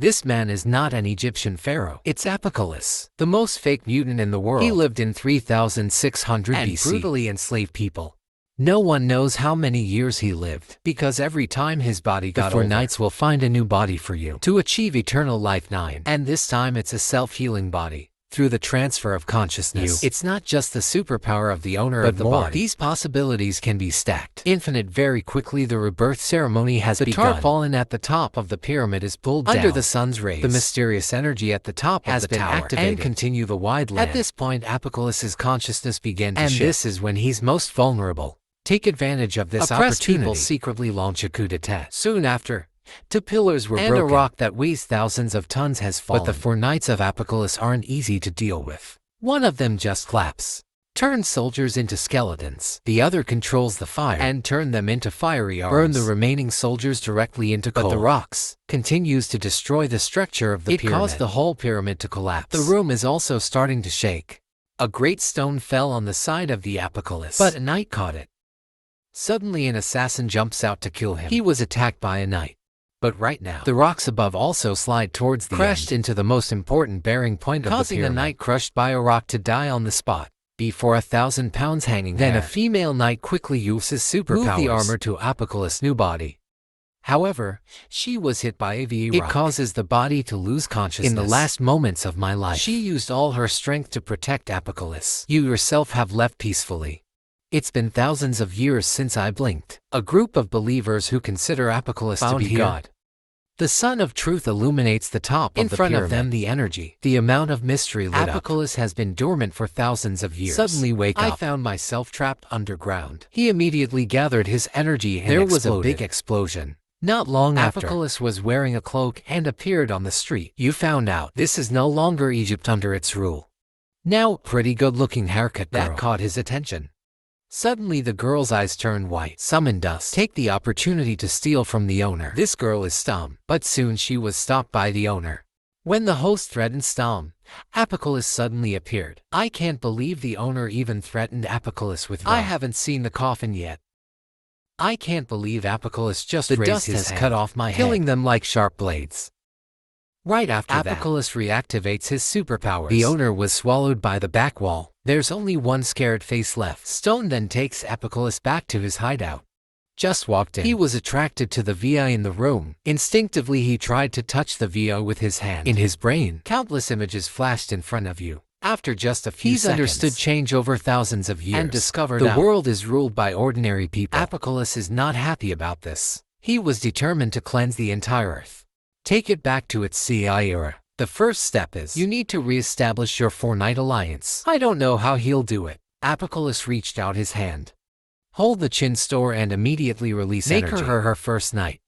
This man is not an Egyptian pharaoh. It's Apokoliss, the most fake mutant in the world. He lived in 3600 and BC brutally enslaved people. No one knows how many years he lived, because every time his body got older, Knights will find a new body for you to achieve eternal life 9. And this time it's a self-healing body. Through the transfer of consciousness. It's not just the superpower of the owner of the body. These possibilities can be stacked infinite very quickly. The rebirth ceremony has begun. The tarpaulin at the top of the pyramid is pulled down. Under the sun's rays, the mysterious energy at the top has been activated and continue the wide land. At this point, Apokoliss's consciousness began to shift. And this is when he's most vulnerable. Take advantage of this opportunity. People secretly launch a coup d'etat. Soon after, 2 pillars were broken, and a rock that weighs thousands of tons has fallen. But the 4 Knights of Apokoliss aren't easy to deal with. One of them just claps, turns soldiers into skeletons. The other controls the fire and turns them into fiery arms. Burn the remaining soldiers directly into coal. But the rocks continues to destroy the structure of the pyramid. It caused the whole pyramid to collapse. The room is also starting to shake. A great stone fell on the side of the Apokoliss, but a knight caught it. Suddenly an assassin jumps out to kill him. He was attacked by a knight. But right now, the rocks above also slide towards the crashed into the most important bearing point of the pyramid, causing a knight crushed by a rock to die on the spot. Before 1,000 pounds hanging there. Then a female knight quickly uses superpowers, move the armor to Apokoliss's new body. However, she was hit by a rock. It causes the body to lose consciousness. In the last moments of my life, she used all her strength to protect Apokoliss. You yourself have left peacefully. It's been thousands of years since I blinked. A group of believers who consider Apokoliss to be God. The sun of truth illuminates the top of the pyramid. In front of them, the energy, the amount of mystery lit up. Apokoliss has been dormant for thousands of years. Suddenly wake up. I found myself trapped underground. He immediately gathered his energy and exploded. There was a big explosion. Not long after, Apokoliss was wearing a cloak and appeared on the street. You found out. This is no longer Egypt under its rule. Now, pretty good-looking haircut girl. That caught his attention. Suddenly the girl's eyes turn white. Summoned us. Take the opportunity to steal from the owner. This girl is Stom, but soon she was stopped by the owner. When the host threatened Stom, Apokoliss suddenly appeared. I can't believe the owner even threatened Apokoliss with I haven't seen the coffin yet. I can't believe Apokoliss just raised his hand. The dust has cut off my head, killing them like sharp blades. Right after Apokoliss reactivates his superpowers. The owner was swallowed by the back wall. There's only one scared face left. Stone then takes Apokoliss back to his hideout. Just walked in. He was attracted to the VI in the room. Instinctively he tried to touch the VI with his hand. In his brain, countless images flashed in front of you. After just a few seconds, he's understood change over thousands of years and discovered the world is ruled by ordinary people. Apokoliss is not happy about this. He was determined to cleanse the entire earth. Take it back to its CI era. The first step is, you need to re-establish your 4-Knight alliance. I don't know how he'll do it. Apokoliss reached out his hand. Hold the chin store and immediately release energy. Make her her first knight.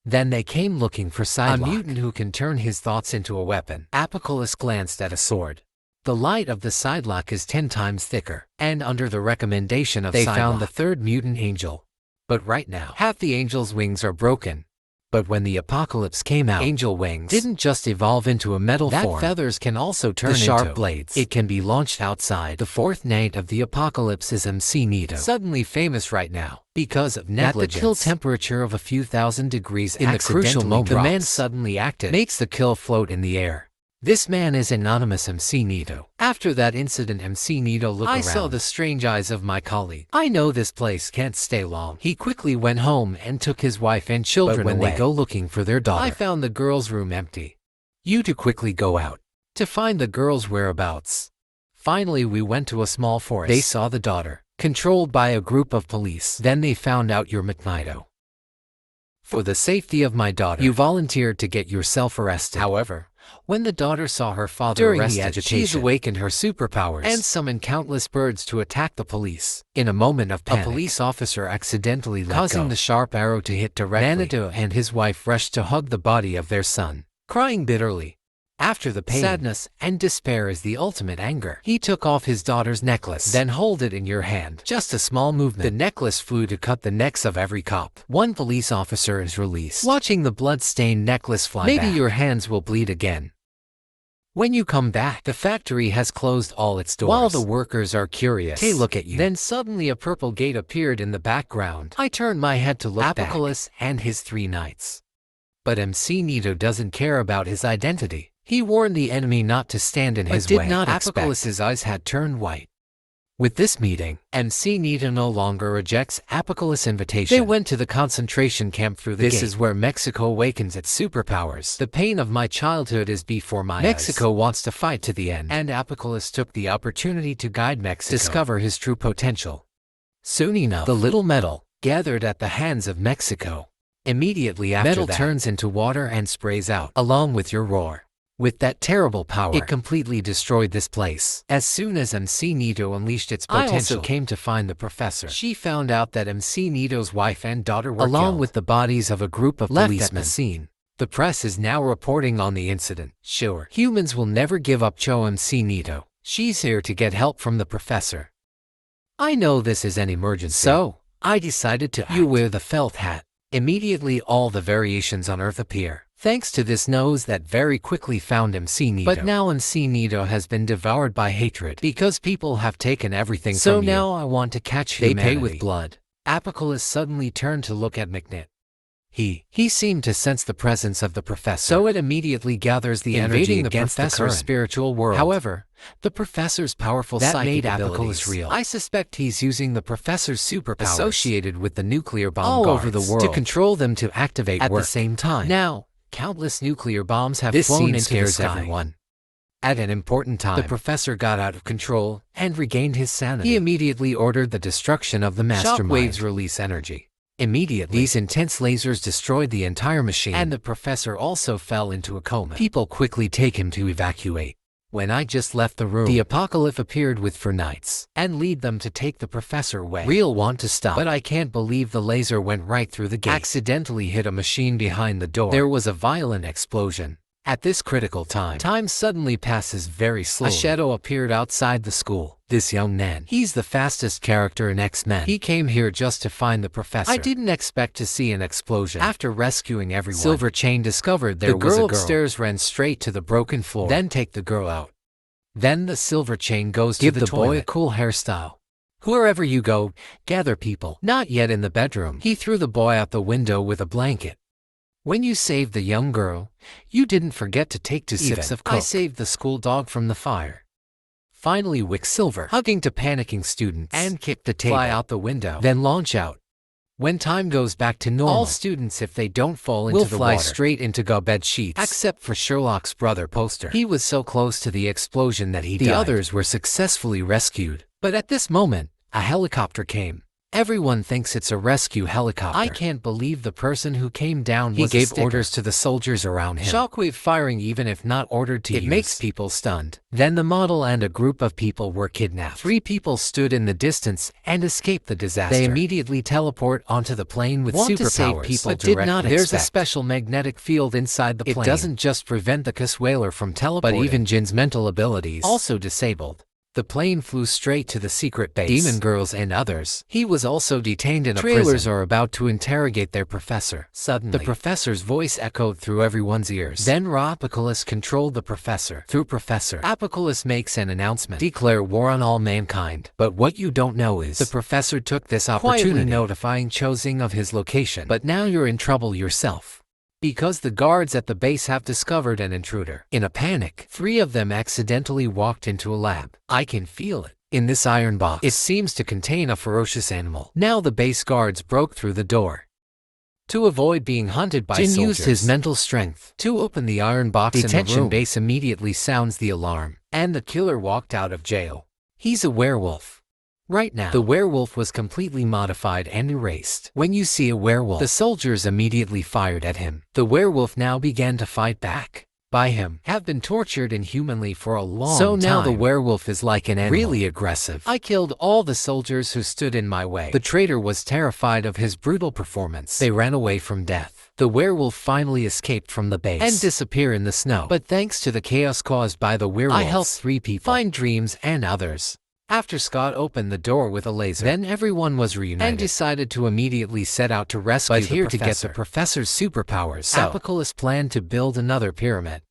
Then they came looking for Psylocke, a mutant who can turn his thoughts into a weapon. Apokoliss glanced at a sword. The light of the Psylocke is 10 times thicker, and under the recommendation of Psylocke, they found the 3rd mutant angel. But right now, half the angel's wings are broken. But when the apocalypse came out, angel wings didn't just evolve into a metal form. Feathers can also turn into sharp blades. It can be launched outside. The 4th knight of the apocalypse is MC Nito, suddenly famous right now because of negligence. At the kill temperature of a few thousand degrees in the crucial moment, the man suddenly acted, makes the kill float in the air. This man is anonymous MC Nito. After that incident, MC Nito looked around. I saw the strange eyes of my colleague. I know this place can't stay long. He quickly went home and took his wife and children away. But when they go looking for their daughter, I found the girl's room empty. You two quickly go out to find the girl's whereabouts. Finally, we went to a small forest. They saw the daughter, controlled by a group of police. Then they found out you're McNito. For the safety of my daughter, you volunteered to get yourself arrested. However, when the daughter saw her father arrested, she's awakened her superpowers and summoned countless birds to attack the police. In a moment of panic, a police officer accidentally causing the sharp arrow to hit directly. Manito and his wife rushed to hug the body of their son, crying bitterly. After the pain, sadness and despair is the ultimate anger. He took off his daughter's necklace. Then hold it in your hand. Just a small movement. The necklace flew to cut the necks of every cop. One police officer is released. Watching the blood-stained necklace fly back. Maybe your hands will bleed again. When you come back, the factory has closed all its doors. While the workers are curious, they look at you. Then suddenly a purple gate appeared in the background. I turned my head to look back. Apokoliss and his 3 knights. But MC Nito doesn't care about his identity. He warned the enemy not to stand in his way. But did not expect. Apocalypse's eyes had turned white. With this meeting, MC Nito no longer rejects Apocalypse's invitation. They went to the concentration camp through the gate. This is where Mexico awakens its superpowers. The pain of my childhood is before my eyes. Mexico wants to fight to the end. And Apocalypse took the opportunity to guide Mexico, discover his true potential. Soon enough, the little metal gathered at the hands of Mexico. Immediately after metal turns into water and sprays out, along with your roar. With that terrible power, it completely destroyed this place. As soon as MC Nito unleashed its potential, I also came to find the professor. She found out that MC Nito's wife and daughter were along killed, with the bodies of a group of policemen at the scene. The press is now reporting on the incident. Sure, humans will never give up MC Nito. She's here to get help from the professor. I know this is an emergency, so I decided to act. You wear the felt hat. Immediately all the variations on Earth appear. Thanks to this nose that very quickly found MC Nito. But now MC Nito has been devoured by hatred because people have taken everything from you. So now I want to catch humanity. They pay with blood. Apocalypse suddenly turned to look at McNitt. He seemed to sense the presence of the professor, so it immediately gathers the energy against the professor's spiritual world. However, the professor's powerful psychic abilities real. I suspect he's using the professor's superpowers associated with the nuclear bomb all over the world to control them to activate at the same time. Now, countless nuclear bombs have flown into the sky. Everyone. At an important time, the professor got out of control and regained his sanity. He immediately ordered the destruction of the mastermind. Shockwaves release energy. Immediately, these intense lasers destroyed the entire machine, and the professor also fell into a coma. People quickly take him to evacuate. When I just left the room, the apocalypse appeared with 4 knights and lead them to take the professor away. Real want to stop, but I can't believe the laser went right through the gate. Accidentally hit a machine behind the door. There was a violent explosion. At this critical time suddenly passes very slowly. A shadow appeared outside the school. This young man, he's the fastest character in X-Men. He came here just to find the professor. I didn't expect to see an explosion. After rescuing everyone, Silver Chain discovered there was a girl. The girl upstairs ran straight to the broken floor. Then take the girl out. Then the Silver Chain goes to the toilet. Boy a cool hairstyle. Wherever you go, gather people. Not yet in the bedroom. He threw the boy out the window with a blanket. When you saved the young girl, you didn't forget to take 2 sips of Coke. I saved the school dog from the fire. Finally Quicksilver, hugging to panicking students, and kick the table, fly out the window, then launch out. When time goes back to normal, all students, if they don't fall into the water, will fly straight into bed sheets, except for Sherlock's brother Poster. He was so close to the explosion that he died. The others were successfully rescued. But at this moment, a helicopter came. Everyone thinks it's a rescue helicopter. I can't believe the person who came down was a sticker. He gave orders to the soldiers around him. Shockwave firing even if not ordered to use. It makes people stunned. Then the model and a group of people were kidnapped. 3 people stood in the distance and escaped the disaster. They immediately teleport onto the plane with superpowers. To save people but did not There's a special magnetic field inside the plane. It doesn't just prevent the Caswhaler from teleporting, but even Jin's mental abilities also disabled. The plane flew straight to the secret base. Demon girls and others. He was also detained in a prison. Trailers are about to interrogate their professor. Suddenly, the professor's voice echoed through everyone's ears. Then Apocalypse controlled the professor. Through Professor, Apocalypse makes an announcement. Declare war on all mankind. But what you don't know is, the professor took this opportunity, quietly notifying Chosing of his location. But now you're in trouble yourself. Because the guards at the base have discovered an intruder. In a panic, 3 of them accidentally walked into a lab. I can feel it. In this iron box, it seems to contain a ferocious animal. Now the base guards broke through the door. To avoid being hunted by soldiers, Jin used his mental strength to open the iron box in the room. Detention base immediately sounds the alarm, and the killer walked out of jail. He's a werewolf. Right now, the werewolf was completely modified and erased. When you see a werewolf, the soldiers immediately fired at him. The werewolf now began to fight back. By him, have been tortured inhumanly for a long time. So now the werewolf is like an animal. Really aggressive. I killed all the soldiers who stood in my way. The traitor was terrified of his brutal performance. They ran away from death. The werewolf finally escaped from the base and disappeared in the snow. But thanks to the chaos caused by the werewolves, I helped 3 people find Dreams and others. After Scott opened the door with a laser, then everyone was reunited and decided to immediately set out to rescue the professor. To get the professor's superpowers, so Apocalypse planned to build another pyramid.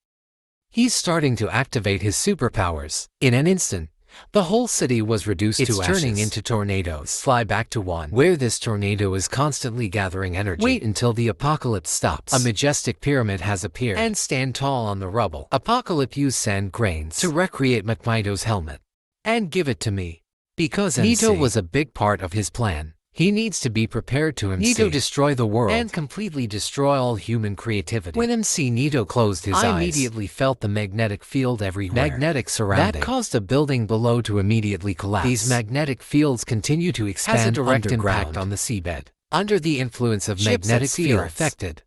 He's starting to activate his superpowers. In an instant, The whole city was reduced to ashes. It's turning into tornadoes. Fly back to one, where this tornado is constantly gathering energy. Wait until the apocalypse stops. A majestic pyramid has appeared and stand tall on the rubble. Apocalypse used sand grains to recreate Magneto's helmet and give it to me. Because Magneto was a big part of his plan. He needs to be prepared to Magneto destroy the world and completely destroy all human creativity. When Magneto closed his eyes, I immediately felt the magnetic field everywhere. Magnetic surrounding. That caused a building below to immediately collapse. These magnetic fields continue to expand. Has a direct impact on the seabed. Under the influence of magnetic field affected.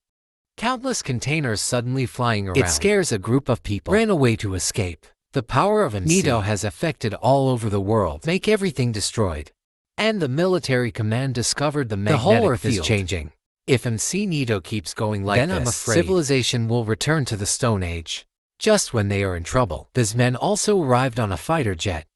Countless containers suddenly flying around. It scares a group of people. Ran away to escape. The power of Magneto has affected all over the world. Make everything destroyed. And the military command discovered the whole Earth is changing. If Magneto keeps going like this, I'm afraid civilization will return to the Stone Age. Just when they are in trouble. These men also arrived on a fighter jet.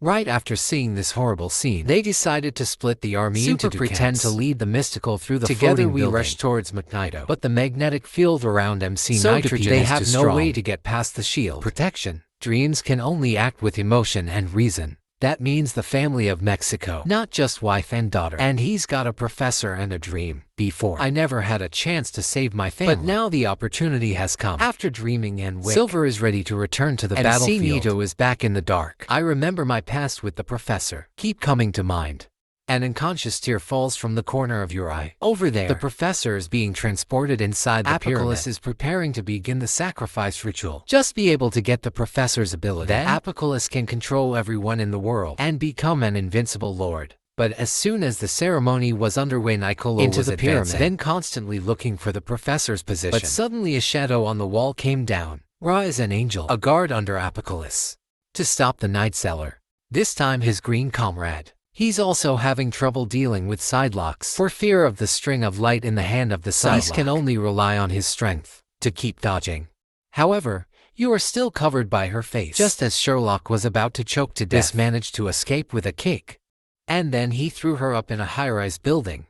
Right after seeing this horrible scene, they decided to split the army into pretend to lead the mystical through the together we rushed towards Magneto. But the magnetic field around nitrogen they have no way to get past the shield. Protection. Dreams can only act with emotion and reason. That means the family of Mexico, not just wife and daughter. And he's got a professor and a dream. Before, I never had a chance to save my family. But now the opportunity has come. After dreaming and wake, Silver is ready to return to the battlefield. Magneto is back in the dark. I remember my past with the professor. Keep coming to mind. An unconscious tear falls from the corner of your eye. Over there, the professor is being transported inside the pyramid. Apocalypse is preparing to begin the sacrifice ritual. Just be able to get the professor's ability. Then, Apocalypse can control everyone in the world and become an invincible lord. But as soon as the ceremony was underway, Nicolo into the pyramid, then constantly looking for the professor's position. But suddenly a shadow on the wall came down. Ra is an angel, a guard under Apocalypse, to stop the Night Seller. This time his green comrade. He's also having trouble dealing with sidelocks for fear of the string of light in the hand of the sidelock. He can only rely on his strength to keep dodging. However, you are still covered by her face. Just as Sherlock was about to choke to death, managed to escape with a kick. And then he threw her up in a high-rise building.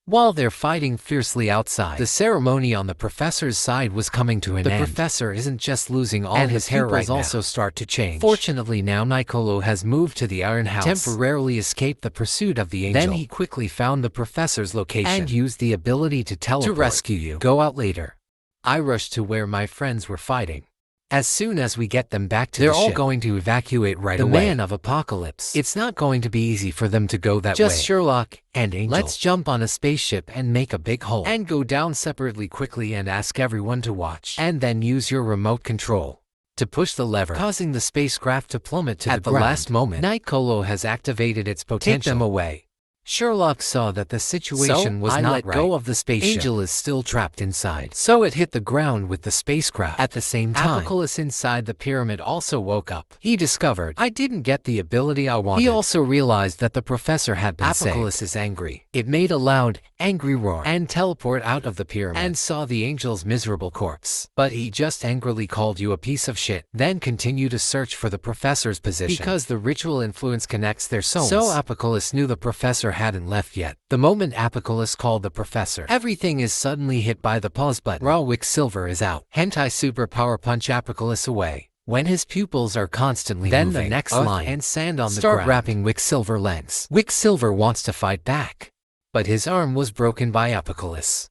While they're fighting fiercely outside, the ceremony on the professor's side was coming to an end. The professor isn't just losing all his hair right now. Also start to change. Fortunately now Nicolo has moved to the Iron House, temporarily escaped the pursuit of the angel. Then he quickly found the professor's location and used the ability to teleport to rescue you. Go out later. I rushed to where my friends were fighting. As soon as we get them back to the ship, they're all going to evacuate right away. The man of Apocalypse. It's not going to be easy for them to go that way. Just Sherlock and Angel. Let's jump on a spaceship and make a big hole. And go down separately quickly and ask everyone to watch. And then use your remote control to push the lever, causing the spacecraft to plummet to the ground. At the last moment, Nicolo has activated its potential. Take them away. Sherlock saw that the situation was not right. I let go of the spaceship. Angel is still trapped inside. So it hit the ground with the spacecraft. At the same time, Apocalypse inside the pyramid also woke up. He discovered I didn't get the ability I wanted. He also realized that the professor had been saved. Apocalypse is angry. It made a loud, angry roar and teleport out of the pyramid and saw the angel's miserable corpse. But he just angrily called you a piece of shit. Then continued to search for the professor's position. Because the ritual influence connects their souls. So Apocalypse knew the professor hadn't left yet. The moment Apocalypse called the professor, everything is suddenly hit by the pause button. Raw Quicksilver is out. Hentai super power punch Apocalypse away. When his pupils are constantly moving, the next line and sand on the ground. Start wrapping Quicksilver lens. Quicksilver wants to fight back, but his arm was broken by Apocalypse.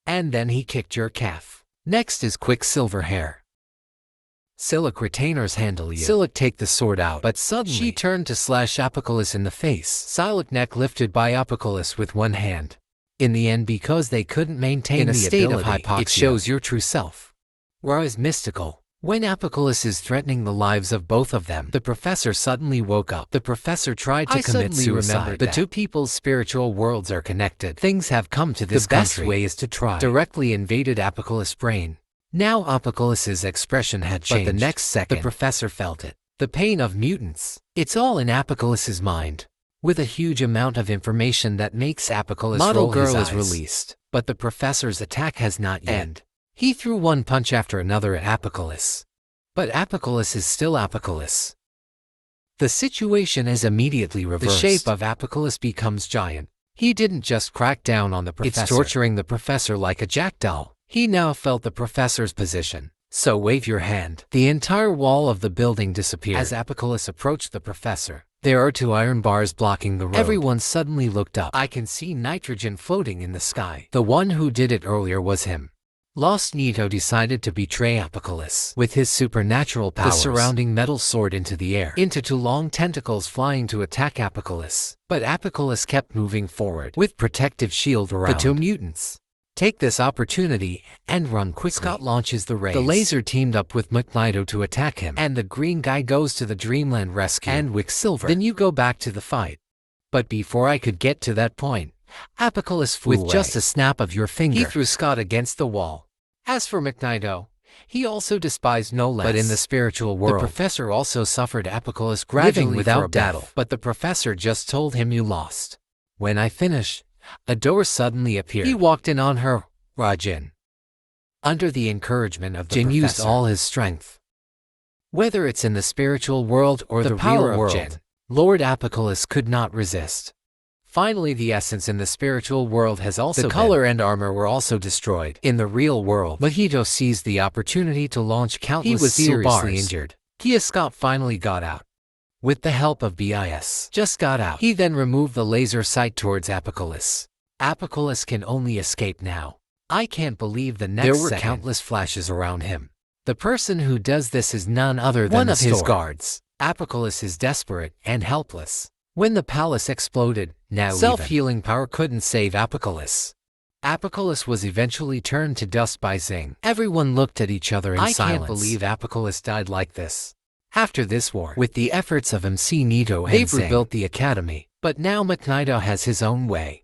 And then he kicked your calf. Next is Quicksilver hair. Silic retainers handle you. Silic take the sword out, but suddenly she turned to slash Apocalypse in the face. Silic neck lifted by Apocalypse with one hand. In the end, because they couldn't maintain the state of hypoxia, it shows your true self. Ra is mystical. When Apocalypse is threatening the lives of both of them, the professor suddenly woke up. The professor tried to commit suicide. The two people's spiritual worlds are connected. Things have come to this country. The best way is to try. Directly invaded Apocalypse's brain. Now Apocalypse's expression had changed. But the next second, the professor felt it. The pain of mutants. It's all in Apocalypse's mind. With a huge amount of information that makes Apocalypse roll his eyes. Model Girl is released, but the professor's attack has not yet. He threw one punch after another at Apocalypse. But Apocalypse is still Apocalypse. The situation is immediately reversed. The shape of Apocalypse becomes giant. He didn't just crack down on the professor. It's torturing the professor like a jackdaw. He now felt the professor's position. So wave your hand. The entire wall of the building disappeared. As Apicalus approached the professor, there are 2 iron bars blocking the road. Everyone suddenly looked up. I can see nitrogen floating in the sky. The one who did it earlier was him. Lost Nito decided to betray Apicalus. With his supernatural powers, the surrounding metal soared into the air, into 2 long tentacles flying to attack Apicalus. But Apicalus kept moving forward, with protective shield around. The 2 mutants take this opportunity and run quickly. Scott launches the rays. The laser teamed up with Magneto to attack him, and the green guy goes to the Dreamland rescue and Quicksilver. Then you go back to the fight. But before I could get to that point, Apicalus flew away. With just a snap of your finger, he threw Scott against the wall. As for Magneto, he also despised no less. But in the spiritual world, the professor also suffered Apicalus gradually without battle. But the professor just told him you lost. When I finished, a door suddenly appeared. He walked in on her, Rajin. Under the encouragement of the Jin used all his strength. Whether it's in the spiritual world or the power world, Jin, Lord Apicalus could not resist. Finally, the essence in the spiritual world has also been. The color and armor were also destroyed. In the real world, Magneto seized the opportunity to launch countless steel bars. He was seriously injured. Kia Scott finally got out. With the help of BIS. Just got out. He then removed the laser sight towards Apicalus. Apicalus can only escape now. I can't believe the next second. There were countless flashes around him. The person who does this is none other than one of his guards. Apicalus is desperate and helpless. When the palace exploded, now self-healing power couldn't save Apicalus. Apicalus was eventually turned to dust by Zing. Everyone looked at each other in silence. I can't believe Apicalus died like this. After this war, with the efforts of MC Nito and they've rebuilt the academy, but now Magneto has his own way.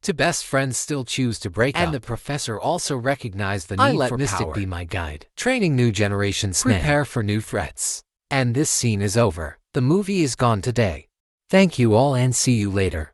2 best friends still choose to break up, and the professor also recognized the need for Mystic power. Be my guide. Training new generations. Prepare for new threats. And this scene is over. The movie is gone today. Thank you all and see you later.